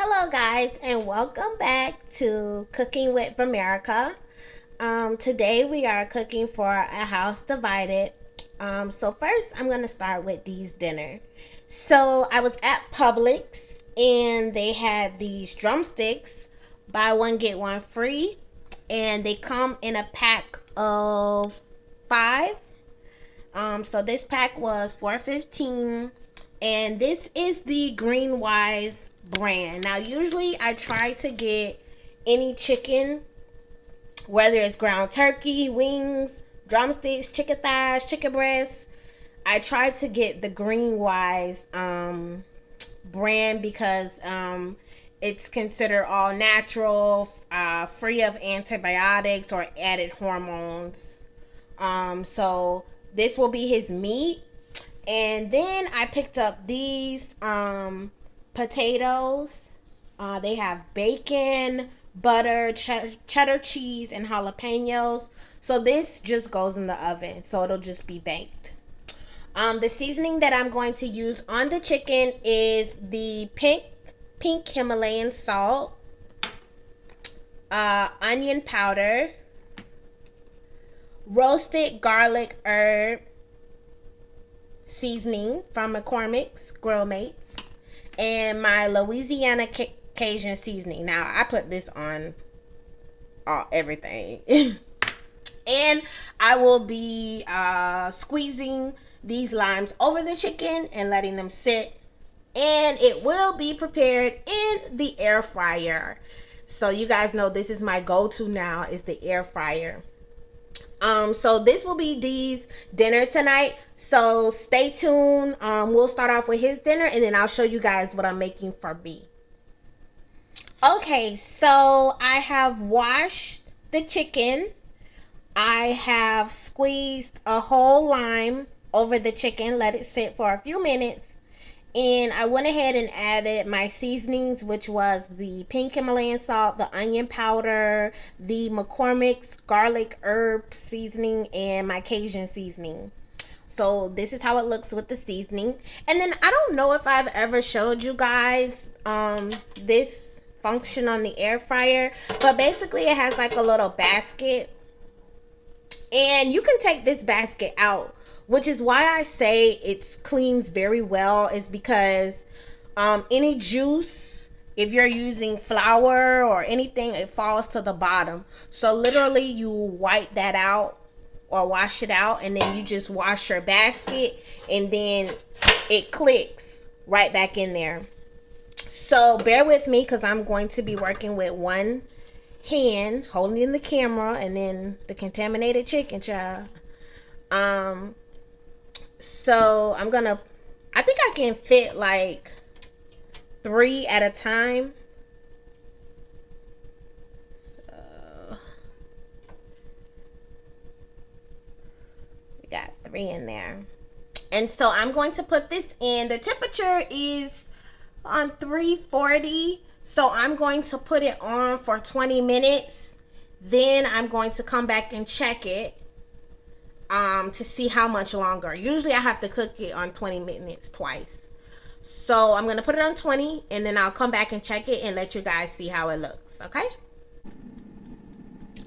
Hello guys and welcome back to Cooking with Vamerica. Today we are cooking for a house divided. So first I'm going to start with these dinner. So I was at Publix and they had these drumsticks, buy one get one free, and they come in a pack of 5. So this pack was $4.15, and this is the Green Wise brand. Now, usually I try to get any chicken, whether it's ground turkey, wings, drumsticks, chicken thighs, chicken breasts. I try to get the Green Wise brand because it's considered all natural, free of antibiotics or added hormones. So this will be his meat. And then I picked up these potatoes. They have bacon, butter, cheddar cheese, and jalapenos. So this just goes in the oven, so it'll just be baked. The seasoning that I'm going to use on the chicken is the pink Himalayan salt, onion powder, roasted garlic herb seasoning from McCormick's Grill Mates, and my Louisiana Cajun seasoning. Now I put this on everything. And I will be squeezing these limes over the chicken and letting them sit, and it will be prepared in the air fryer. So you guys know this is my go-to now, is the air fryer. So this will be Dee's dinner tonight. So stay tuned. We'll start off with his dinner and then I'll show you guys what I'm making for me. Okay, so I have washed the chicken. I have squeezed a whole lime over the chicken, let it sit for a few minutes. And I went ahead and added my seasonings, which was the pink Himalayan salt, the onion powder, the McCormick's garlic herb seasoning, and my Cajun seasoning. So this is how it looks with the seasoning. And then I don't know if I've ever showed you guys this function on the air fryer, but basically it has like a little basket, and you can take this basket out, which is why I say it cleans very well, is because any juice, if you're using flour or anything, it falls to the bottom. So literally you wipe that out or wash it out, and then you just wash your basket, and then it clicks right back in there. So bear with me because I'm going to be working with one hand holding the camera and then the contaminated chicken, child. So I think I can fit like 3 at a time. So we got 3 in there. And so I'm going to put this in. The temperature is on 340. So I'm going to put it on for 20 minutes. Then I'm going to come back and check it to see how much longer. Usually I have to cook it on 20 minutes twice. So I'm going to put it on 20, and then I'll come back and check it and let you guys see how it looks, okay?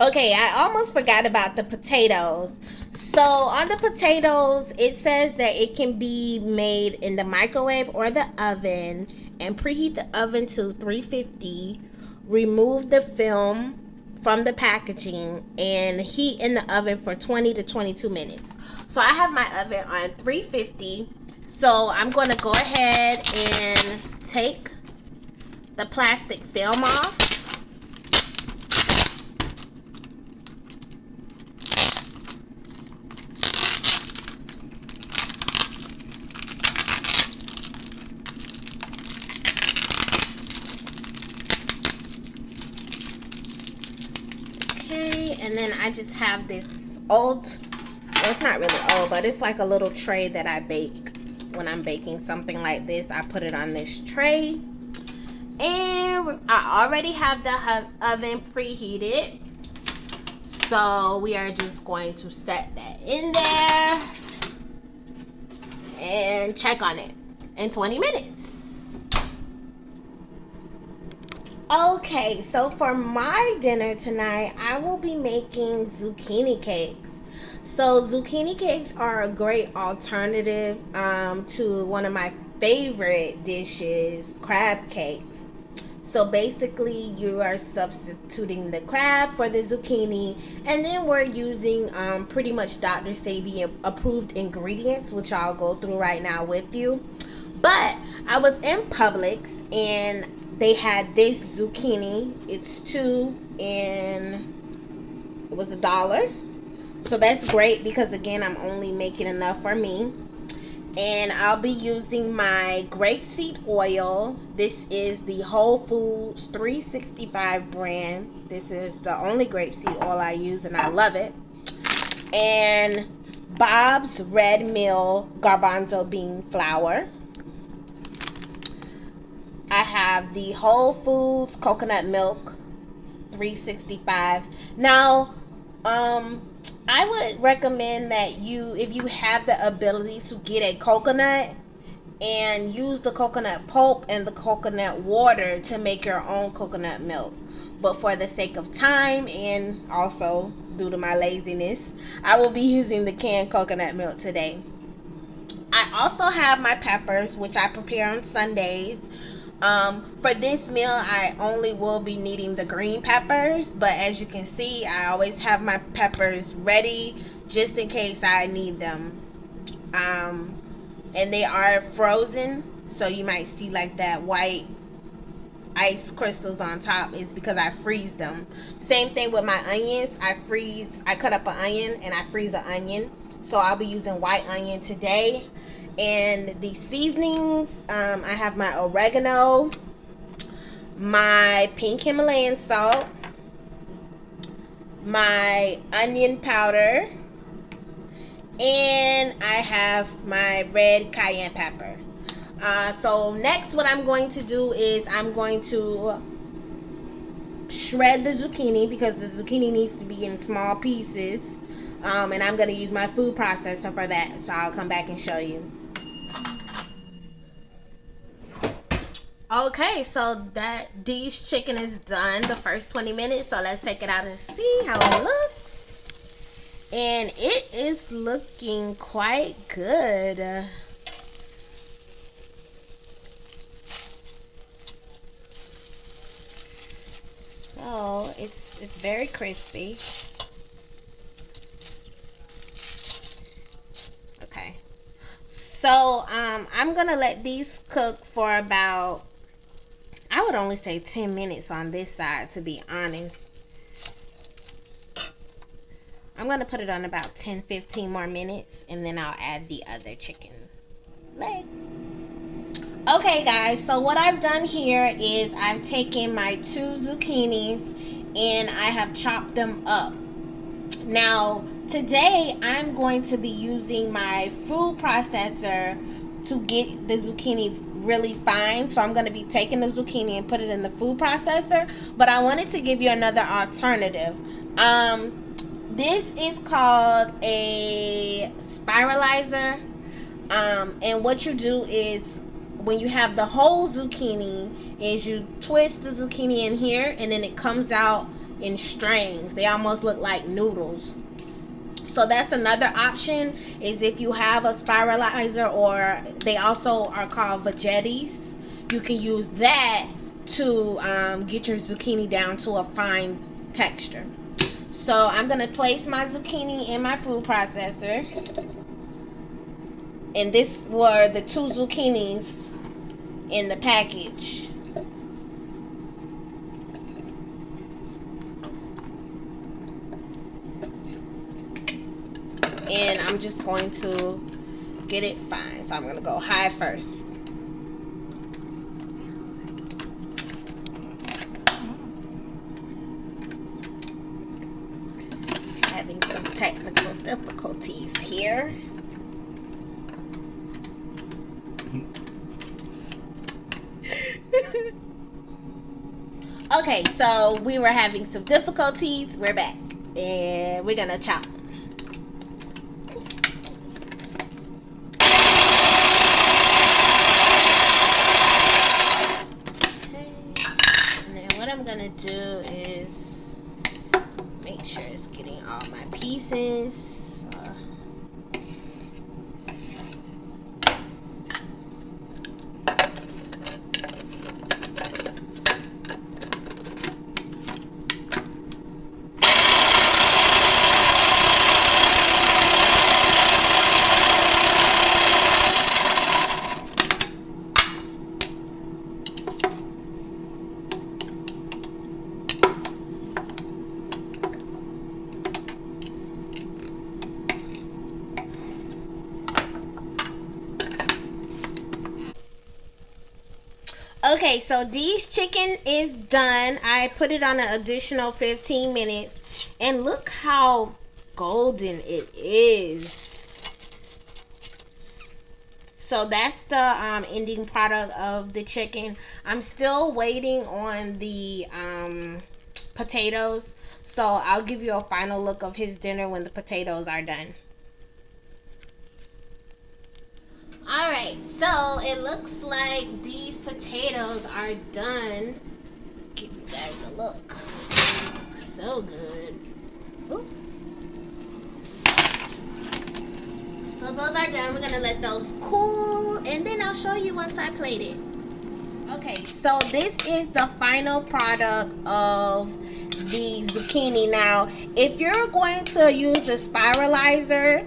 Okay, I almost forgot about the potatoes. So on the potatoes, it says that it can be made in the microwave or the oven, and preheat the oven to 350. Remove the film from the packaging and heat in the oven for 20 to 22 minutes. So I have my oven on 350. So I'm going to go ahead and take the plastic film off. And then I just have this old, well, it's not really old, but it's like a little tray that I bake. When I'm baking something like this, I put it on this tray. And I already have the oven preheated. So we are just going to set that in there and check on it in 20 minutes. Okay, so for my dinner tonight, I will be making zucchini cakes. So zucchini cakes are a great alternative to one of my favorite dishes, crab cakes. So basically, you are substituting the crab for the zucchini, and then we're using pretty much Dr. Sabi approved ingredients, which I'll go through right now with you. But I was in Publix and they had this zucchini. It's two and it was $1. So that's great because again, I'm only making enough for me. And I'll be using my grapeseed oil. This is the Whole Foods 365 brand. This is the only grapeseed oil I use and I love it. And Bob's Red Mill garbanzo bean flour. I have the Whole Foods coconut milk 365. Now, I would recommend that if you have the ability to get a coconut and use the coconut pulp and the coconut water to make your own coconut milk. But for the sake of time and also due to my laziness, I will be using the canned coconut milk today. I also have my peppers, which I prepare on Sundays. For this meal, I only will be needing the green peppers, but as you can see, I always have my peppers ready just in case I need them. And they are frozen, so you might see like that white ice crystals on top is because I freeze them. Same thing with my onions. I cut up an onion and I freeze an onion. So I'll be using white onion today. And the seasonings, I have my oregano, my pink Himalayan salt, my onion powder, and I have my red cayenne pepper. So next what I'm going to do is I'm going to shred the zucchini because the zucchini needs to be in small pieces. And I'm going to use my food processor for that. So I'll come back and show you. Okay, so that D's chicken is done the first 20 minutes. So let's take it out and see how it looks. And it is looking quite good. So it's very crispy. Okay. So I'm gonna let these cook for about, I would only say 10 minutes on this side, to be honest. I'm going to put it on about 10-15 more minutes, and then I'll add the other chicken legs. Okay, guys, so what I've done here is I've taken my 2 zucchinis, and I have chopped them up. Now, today, I'm going to be using my food processor to get the zucchini really fine. So I'm going to be taking the zucchini and put it in the food processor. But I wanted to give you another alternative. This is called a spiralizer. And what you do is when you have the whole zucchini is you twist the zucchini in here and then it comes out in strings. They almost look like noodles. So that's another option, is if you have a spiralizer, or they also are called vegettis. You can use that to get your zucchini down to a fine texture. So I'm going to place my zucchini in my food processor. And this were the 2 zucchinis in the package. And I'm just going to get it fine. So I'm going to go high first. Having some technical difficulties here. Okay, so we were having some difficulties. We're back. And we're going to chop. I'm gonna do is make sure it's getting all my pieces. Okay, so these chicken is done. I put it on an additional 15 minutes. And look how golden it is. So that's the ending product of the chicken. I'm still waiting on the potatoes. So I'll give you a final look of his dinner when the potatoes are done. Alright, so it looks like these potatoes are done. Give you guys a look. So good. Ooh. So those are done. We're going to let those cool. And then I'll show you once I plate it. Okay, so this is the final product of the zucchini. Now, if you're going to use the spiralizer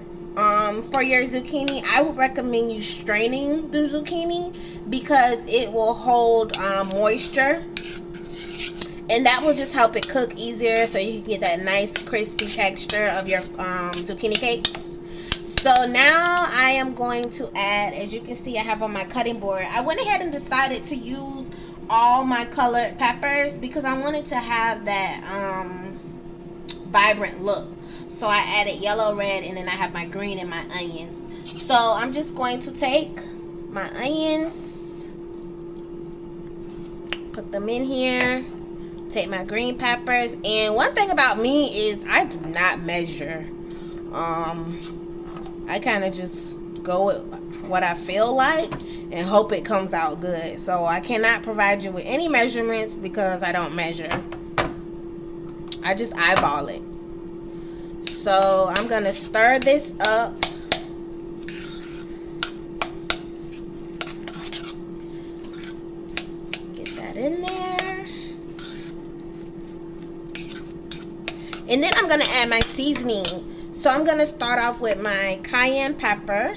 for your zucchini, I would recommend you straining the zucchini because it will hold moisture, and that will just help it cook easier so you can get that nice crispy texture of your zucchini cakes. So now I am going to add, as you can see, I have on my cutting board. I went ahead and decided to use all my colored peppers because I wanted to have that vibrant look. So I added yellow, red, and then I have my green and my onions. So I'm just going to take my onions, put them in here, take my green peppers. And one thing about me is I do not measure. I kind of just go with what I feel like and hope it comes out good. So I cannot provide you with any measurements because I don't measure. I just eyeball it. So I'm going to stir this up. Get that in there. And then I'm going to add my seasoning. So I'm going to start off with my cayenne pepper.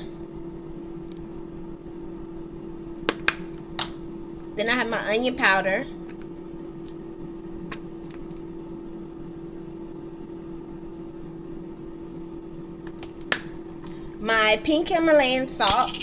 Then I have my onion powder. My pink Himalayan salt.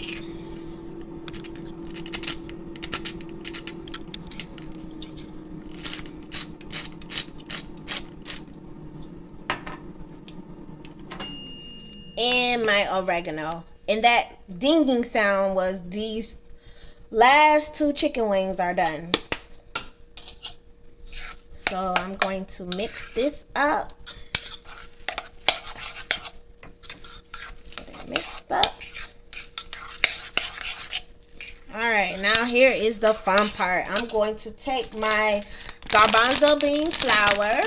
And my oregano. And that dinging sound was these last two chicken wings are done. So I'm going to mix this up. Get it mixed up. Alright, now here is the fun part. I'm going to take my garbanzo bean flour.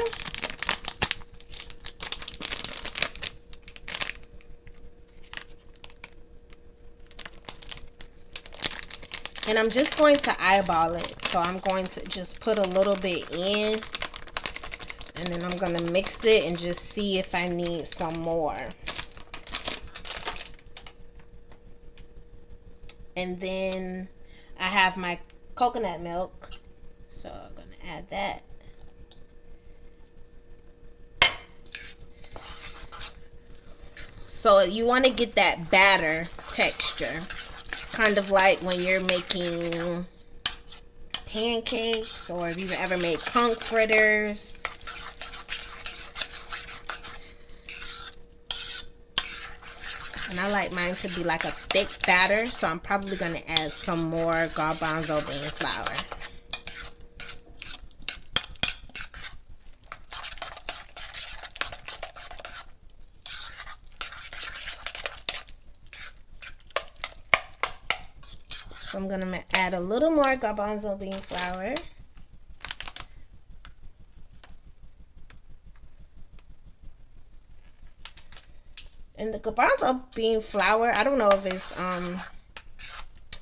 And I'm just going to eyeball it. So I'm going to just put a little bit in. And then I'm going to mix it and just see if I need some more. And then I have my coconut milk. So I'm going to add that. So you want to get that batter texture. Kind of like when you're making pancakes or if you've ever made conch fritters. And I like mine to be like a thick batter, so I'm probably going to add some more garbanzo bean flour. So I'm going to add a little more garbanzo bean flour. And the garbanzo bean flour, I don't know if it's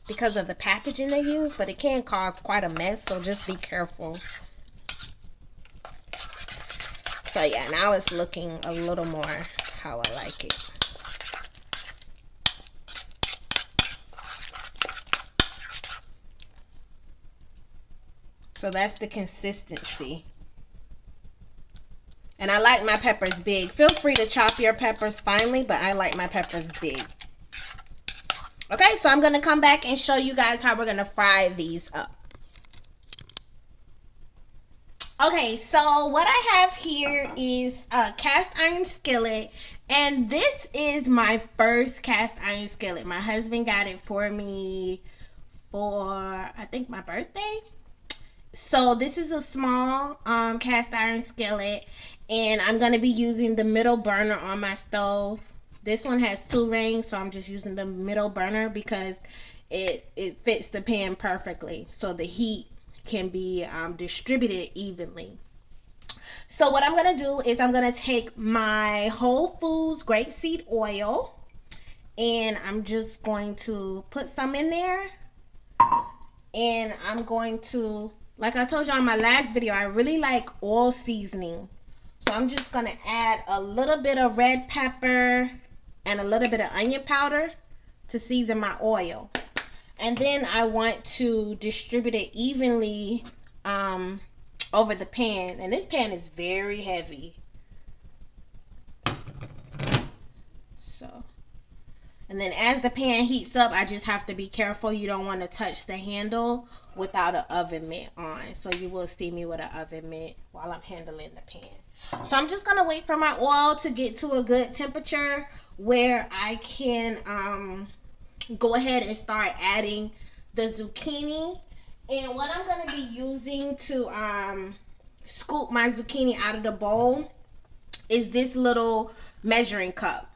because of the packaging they use, but it can cause quite a mess, so just be careful. So yeah, now it's looking a little more how I like it. So that's the consistency. And I like my peppers big. Feel free to chop your peppers finely, but I like my peppers big. Okay, so I'm going to come back and show you guys how we're going to fry these up. Okay, so what I have here is a cast iron skillet. And this is my first cast iron skillet. My husband got it for me for, I think, my birthday. So this is a small cast iron skillet. And I'm going to be using the middle burner on my stove. This one has 2 rings, so I'm just using the middle burner because it fits the pan perfectly. So the heat can be distributed evenly. So what I'm going to do is I'm going to take my Whole Foods grapeseed oil. And I'm just going to put some in there. And I'm going to, like I told you on my last video, I really like oil seasoning. So I'm just going to add a little bit of red pepper and a little bit of onion powder to season my oil. And then I want to distribute it evenly over the pan. And this pan is very heavy. So, and then as the pan heats up, I just have to be careful. You don't want to touch the handle without an oven mitt on. So you will see me with an oven mitt while I'm handling the pan. So I'm just going to wait for my oil to get to a good temperature where I can go ahead and start adding the zucchini. And what I'm going to be using to scoop my zucchini out of the bowl is this little measuring cup.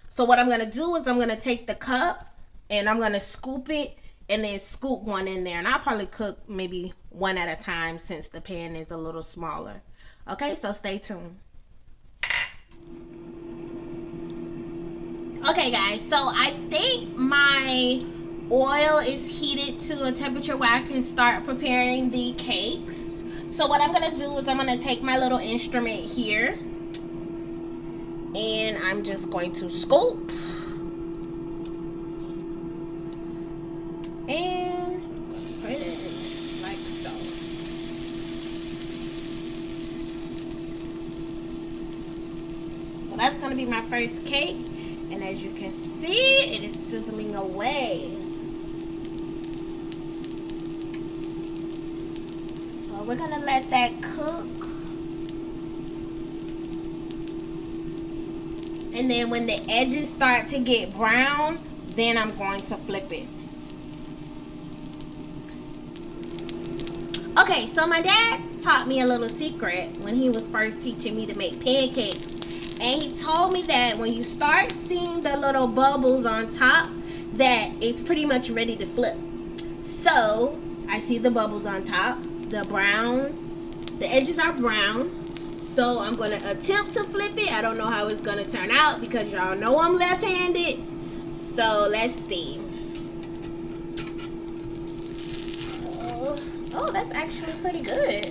So what I'm going to do is I'm going to take the cup and I'm going to scoop it and then scoop one in there. And I'll probably cook maybe one at a time since the pan is a little smaller. Okay, so stay tuned. Okay, guys, so I think my oil is heated to a temperature where I can start preparing the cakes. So what I'm going to do is I'm going to take my little instrument here. And I'm just going to scoop. And put it like so. So that's going to be my first cake. And as you can see, it is sizzling away. So we're going to let that cook. And then when the edges start to get brown, then I'm going to flip it. Okay, so my dad taught me a little secret when he was first teaching me to make pancakes. And he told me that when you start seeing the little bubbles on top, that it's pretty much ready to flip. So, I see the bubbles on top, the brown, the edges are brown. So, I'm going to attempt to flip it. I don't know how it's going to turn out because y'all know I'm left-handed. So, let's see. Oh, that's actually pretty good.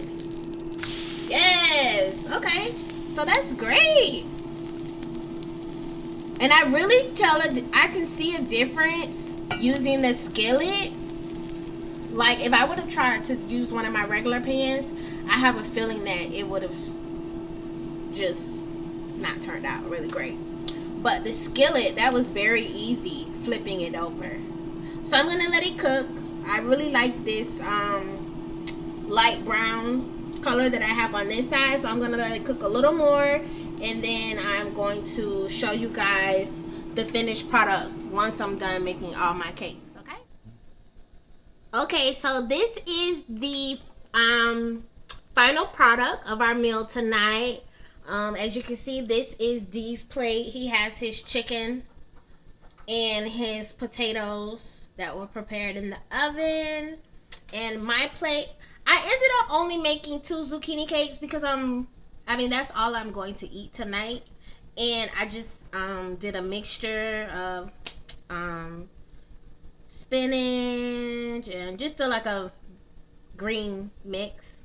Yes. Okay. So, that's great. And I really I can see a difference using the skillet. Like, if I would have tried to use one of my regular pans, I have a feeling that it would have just not turned out really great. But the skillet, that was very easy flipping it over. So I'm going to let it cook. I really like this light brown color that I have on this side. So I'm going to let it cook a little more. And then I'm going to show you guys the finished product once I'm done making all my cakes, okay? Okay, so this is the final product of our meal tonight. As you can see, this is Dee's plate. He has his chicken and his potatoes that were prepared in the oven. And my plate, I ended up only making 2 zucchini cakes because that's all I'm going to eat tonight. And I just did a mixture of spinach and just like a green mix.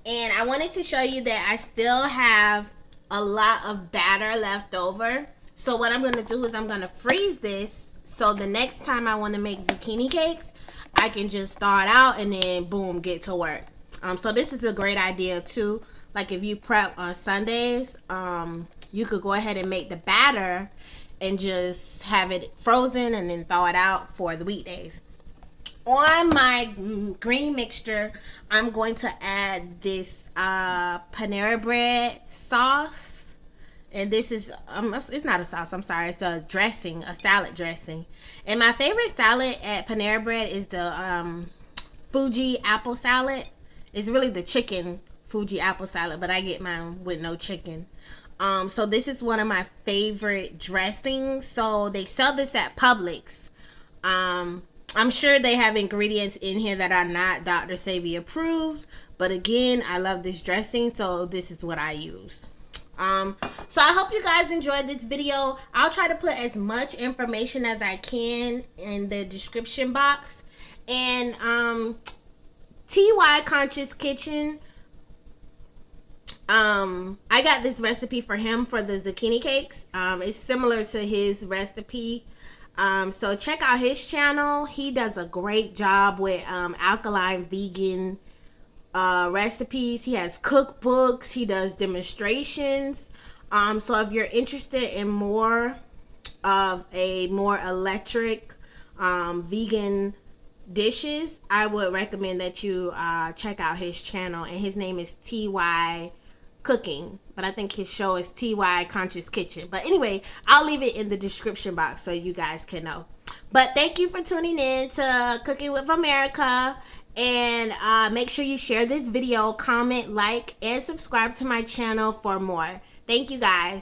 And I wanted to show you that I still have a lot of batter left over. So what I'm going to do is I'm going to freeze this, so the next time I want to make zucchini cakes, I can just thaw it out and then boom, get to work. So this is a great idea too. Like if you prep on Sundays, you could go ahead and make the batter and just have it frozen and then thaw it out for the weekdays. On my green mixture, I'm going to add this Panera bread sauce. And this is, it's not a sauce, I'm sorry, it's a dressing, a salad dressing. And my favorite salad at Panera bread is the Fuji apple salad. It's really the chicken Fuji apple salad, but I get mine with no chicken. So this is one of my favorite dressings. So they sell this at Publix. I'm sure they have ingredients in here that are not Dr. Savvy approved, but again, I love this dressing, so this is what I use. So I hope you guys enjoyed this video. I'll try to put as much information as I can in the description box. And TY Conscious Kitchen, I got this recipe for him for the zucchini cakes. It's similar to his recipe. So check out his channel. He does a great job with alkaline vegan recipes. He has cookbooks. He does demonstrations. So if you're interested in more of a more electric vegan dishes, I would recommend that you check out his channel. And his name is TY Cooking, but I think his show is TY Conscious Kitchen. But anyway, I'll leave it in the description box so you guys can know. But thank you for tuning in to Cooking with Vamerica, and make sure you share this video, comment, like, and subscribe to my channel for more. Thank you guys.